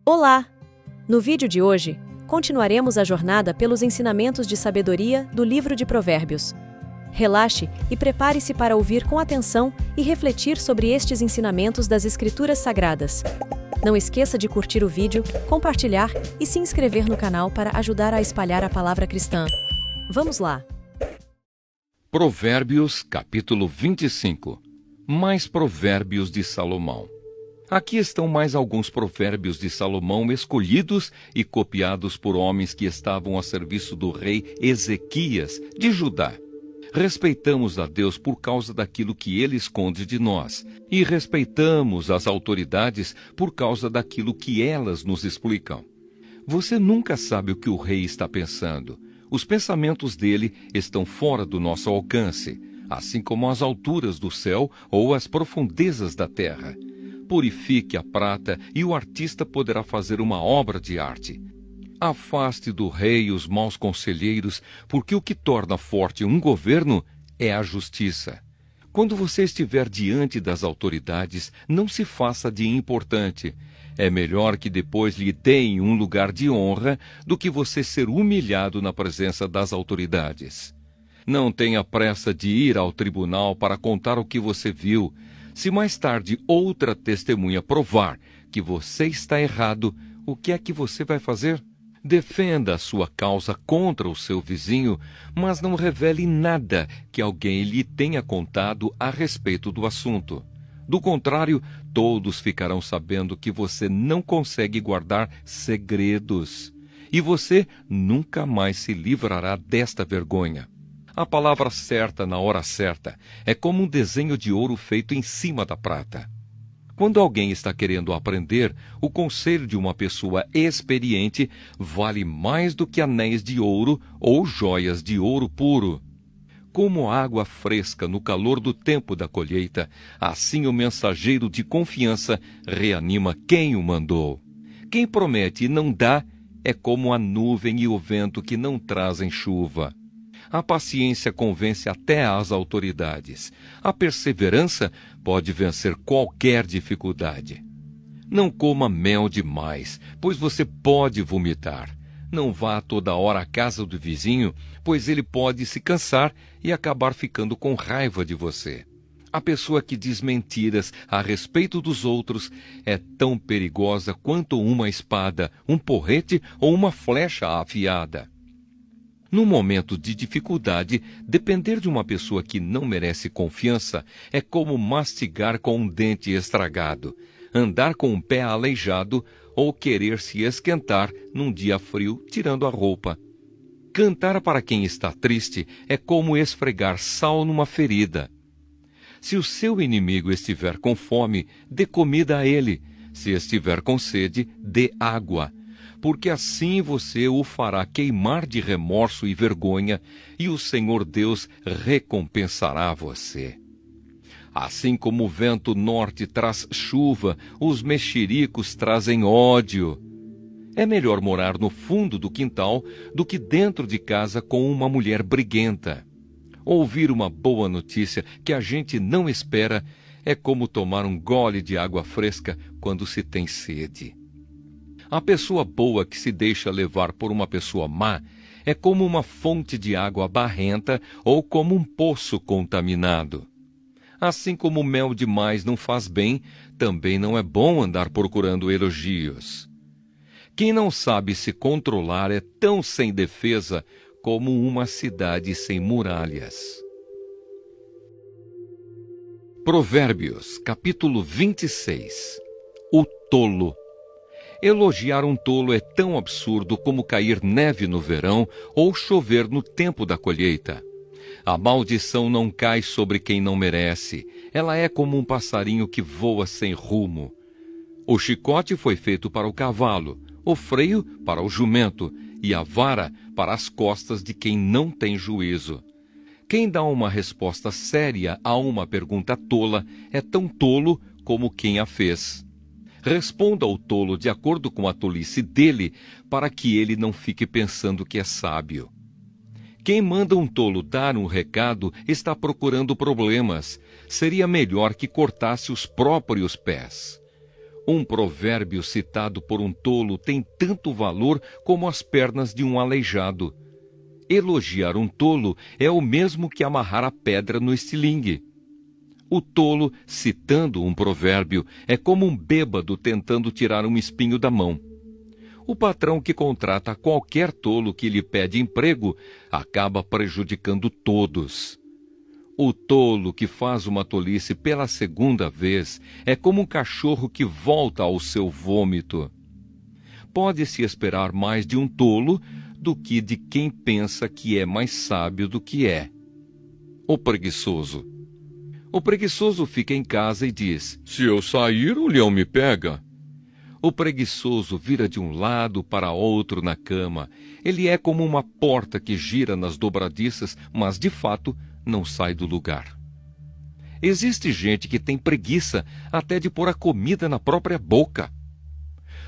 Olá! No vídeo de hoje, continuaremos a jornada pelos ensinamentos de sabedoria do livro de Provérbios. Relaxe e prepare-se para ouvir com atenção e refletir sobre estes ensinamentos das Escrituras Sagradas. Não esqueça de curtir o vídeo, compartilhar e se inscrever no canal para ajudar a espalhar a palavra cristã. Vamos lá! Provérbios, capítulo 25. Mais provérbios de Salomão. Aqui estão mais alguns provérbios de Salomão escolhidos e copiados por homens que estavam a serviço do rei Ezequias, de Judá. Respeitamos a Deus por causa daquilo que ele esconde de nós, e respeitamos as autoridades por causa daquilo que elas nos explicam. Você nunca sabe o que o rei está pensando. Os pensamentos dele estão fora do nosso alcance, assim como as alturas do céu ou as profundezas da terra. Purifique a prata e o artista poderá fazer uma obra de arte. Afaste do rei os maus conselheiros, porque o que torna forte um governo é a justiça. Quando você estiver diante das autoridades, não se faça de importante. É melhor que depois lhe deem um lugar de honra do que você ser humilhado na presença das autoridades. Não tenha pressa de ir ao tribunal para contar o que você viu. Se mais tarde outra testemunha provar que você está errado, o que é que você vai fazer? Defenda a sua causa contra o seu vizinho, mas não revele nada que alguém lhe tenha contado a respeito do assunto. Do contrário, todos ficarão sabendo que você não consegue guardar segredos. E você nunca mais se livrará desta vergonha. A palavra certa na hora certa é como um desenho de ouro feito em cima da prata. Quando alguém está querendo aprender, o conselho de uma pessoa experiente vale mais do que anéis de ouro ou joias de ouro puro. Como água fresca no calor do tempo da colheita, assim o mensageiro de confiança reanima quem o mandou. Quem promete e não dá é como a nuvem e o vento que não trazem chuva. A paciência convence até as autoridades. A perseverança pode vencer qualquer dificuldade. Não coma mel demais, pois você pode vomitar. Não vá toda hora à casa do vizinho, pois ele pode se cansar e acabar ficando com raiva de você. A pessoa que diz mentiras a respeito dos outros é tão perigosa quanto uma espada, um porrete ou uma flecha afiada. No momento de dificuldade, depender de uma pessoa que não merece confiança é como mastigar com um dente estragado, andar com um pé aleijado ou querer se esquentar num dia frio tirando a roupa. Cantar para quem está triste é como esfregar sal numa ferida. Se o seu inimigo estiver com fome, dê comida a ele. Se estiver com sede, dê água. Porque assim você o fará queimar de remorso e vergonha, e o Senhor Deus recompensará você. Assim como o vento norte traz chuva, os mexericos trazem ódio. É melhor morar no fundo do quintal do que dentro de casa com uma mulher briguenta. Ouvir uma boa notícia que a gente não espera é como tomar um gole de água fresca quando se tem sede. A pessoa boa que se deixa levar por uma pessoa má é como uma fonte de água barrenta ou como um poço contaminado. Assim como mel demais não faz bem, também não é bom andar procurando elogios. Quem não sabe se controlar é tão sem defesa como uma cidade sem muralhas. Provérbios, capítulo 26. O tolo. Elogiar um tolo é tão absurdo como cair neve no verão ou chover no tempo da colheita. A maldição não cai sobre quem não merece. Ela é como um passarinho que voa sem rumo. O chicote foi feito para o cavalo, o freio para o jumento e a vara para as costas de quem não tem juízo. Quem dá uma resposta séria a uma pergunta tola é tão tolo como quem a fez. Responda ao tolo de acordo com a tolice dele, para que ele não fique pensando que é sábio. Quem manda um tolo dar um recado está procurando problemas. Seria melhor que cortasse os próprios pés. Um provérbio citado por um tolo tem tanto valor como as pernas de um aleijado. Elogiar um tolo é o mesmo que amarrar a pedra no estilingue. O tolo, citando um provérbio, é como um bêbado tentando tirar um espinho da mão. O patrão que contrata qualquer tolo que lhe pede emprego acaba prejudicando todos. O tolo que faz uma tolice pela segunda vez é como um cachorro que volta ao seu vômito. Pode-se esperar mais de um tolo do que de quem pensa que é mais sábio do que é. O preguiçoso. O preguiçoso fica em casa e diz: "Se eu sair, o leão me pega." O preguiçoso vira de um lado para outro na cama. Ele é como uma porta que gira nas dobradiças, mas, de fato, não sai do lugar. Existe gente que tem preguiça até de pôr a comida na própria boca.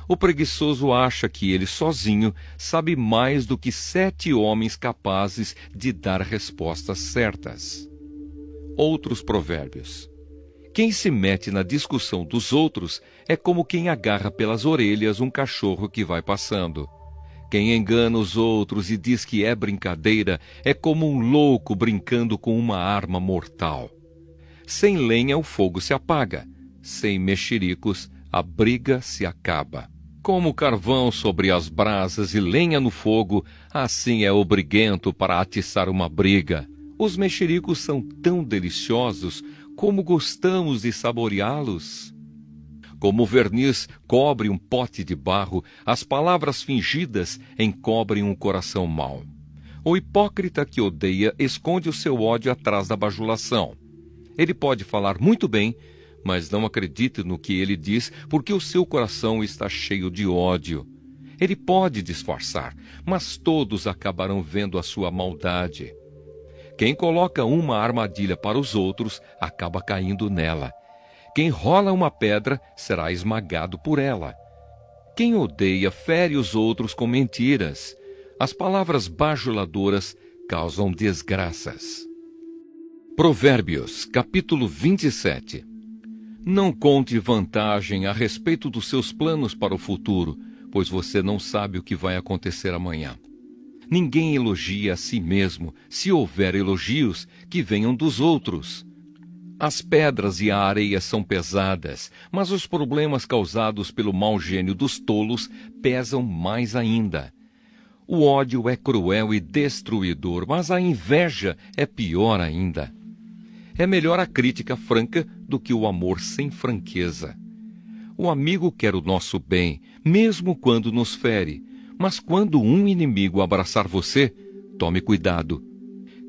O preguiçoso acha que ele sozinho sabe mais do que 7 homens capazes de dar respostas certas. Outros provérbios. Quem se mete na discussão dos outros é como quem agarra pelas orelhas um cachorro que vai passando. Quem engana os outros e diz que é brincadeira é como um louco brincando com uma arma mortal. Sem lenha o fogo se apaga, sem mexericos a briga se acaba. Como carvão sobre as brasas e lenha no fogo, assim é o briguento para atiçar uma briga. Os mexericos são tão deliciosos, como gostamos de saboreá-los. Como o verniz cobre um pote de barro, as palavras fingidas encobrem um coração mau. O hipócrita que odeia esconde o seu ódio atrás da bajulação. Ele pode falar muito bem, mas não acredite no que ele diz, porque o seu coração está cheio de ódio. Ele pode disfarçar, mas todos acabarão vendo a sua maldade. Quem coloca uma armadilha para os outros, acaba caindo nela. Quem rola uma pedra, será esmagado por ela. Quem odeia, fere os outros com mentiras. As palavras bajuladoras causam desgraças. Provérbios, capítulo 27. Não conte vantagem a respeito dos seus planos para o futuro, pois você não sabe o que vai acontecer amanhã. Ninguém elogia a si mesmo, se houver elogios, que venham dos outros. As pedras e a areia são pesadas, mas os problemas causados pelo mau gênio dos tolos pesam mais ainda. O ódio é cruel e destruidor, mas a inveja é pior ainda. É melhor a crítica franca do que o amor sem franqueza. O amigo quer o nosso bem, mesmo quando nos fere. Mas quando um inimigo abraçar você, tome cuidado.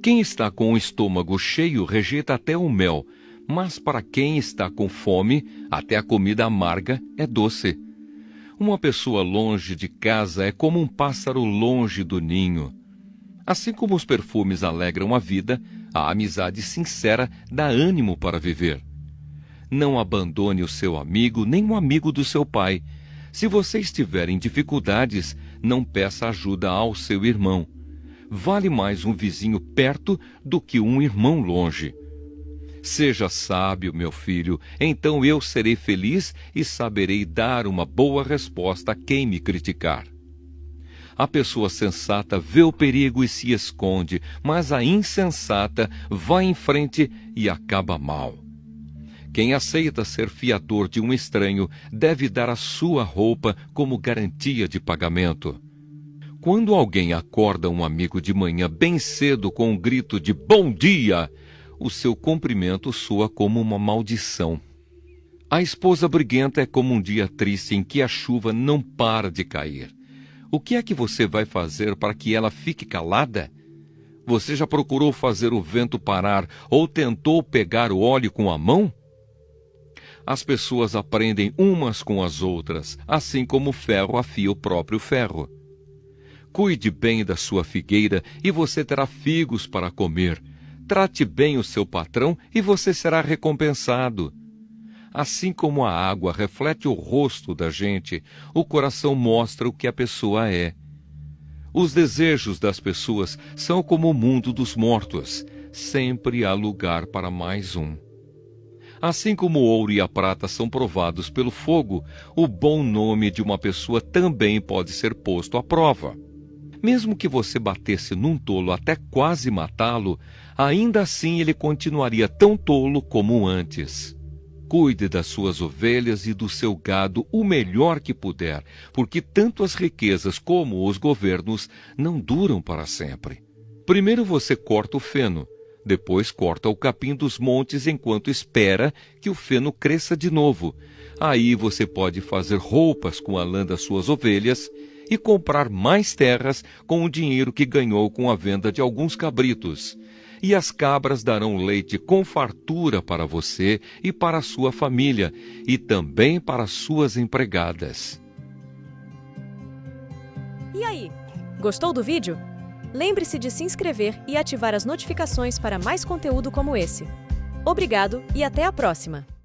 Quem está com o estômago cheio rejeita até o mel, mas para quem está com fome, até a comida amarga é doce. Uma pessoa longe de casa é como um pássaro longe do ninho. Assim como os perfumes alegram a vida, a amizade sincera dá ânimo para viver. Não abandone o seu amigo, nem o amigo do seu pai. Se você estiver em dificuldades, não peça ajuda ao seu irmão. Vale mais um vizinho perto do que um irmão longe. Seja sábio, meu filho, então eu serei feliz e saberei dar uma boa resposta a quem me criticar. A pessoa sensata vê o perigo e se esconde, mas a insensata vai em frente e acaba mal. Quem aceita ser fiador de um estranho deve dar a sua roupa como garantia de pagamento. Quando alguém acorda um amigo de manhã bem cedo com um grito de "bom dia", o seu cumprimento soa como uma maldição. A esposa briguenta é como um dia triste em que a chuva não para de cair. O que é que você vai fazer para que ela fique calada? Você já procurou fazer o vento parar ou tentou pegar o óleo com a mão? As pessoas aprendem umas com as outras, assim como o ferro afia o próprio ferro. Cuide bem da sua figueira e você terá figos para comer. Trate bem o seu patrão e você será recompensado. Assim como a água reflete o rosto da gente, o coração mostra o que a pessoa é. Os desejos das pessoas são como o mundo dos mortos. Sempre há lugar para mais um. Assim como o ouro e a prata são provados pelo fogo, o bom nome de uma pessoa também pode ser posto à prova. Mesmo que você batesse num tolo até quase matá-lo, ainda assim ele continuaria tão tolo como antes. Cuide das suas ovelhas e do seu gado o melhor que puder, porque tanto as riquezas como os governos não duram para sempre. Primeiro você corta o feno, depois corta o capim dos montes enquanto espera que o feno cresça de novo. Aí você pode fazer roupas com a lã das suas ovelhas e comprar mais terras com o dinheiro que ganhou com a venda de alguns cabritos. E as cabras darão leite com fartura para você e para a sua família, e também para suas empregadas. E aí, gostou do vídeo? Lembre-se de se inscrever e ativar as notificações para mais conteúdo como esse. Obrigado e até a próxima!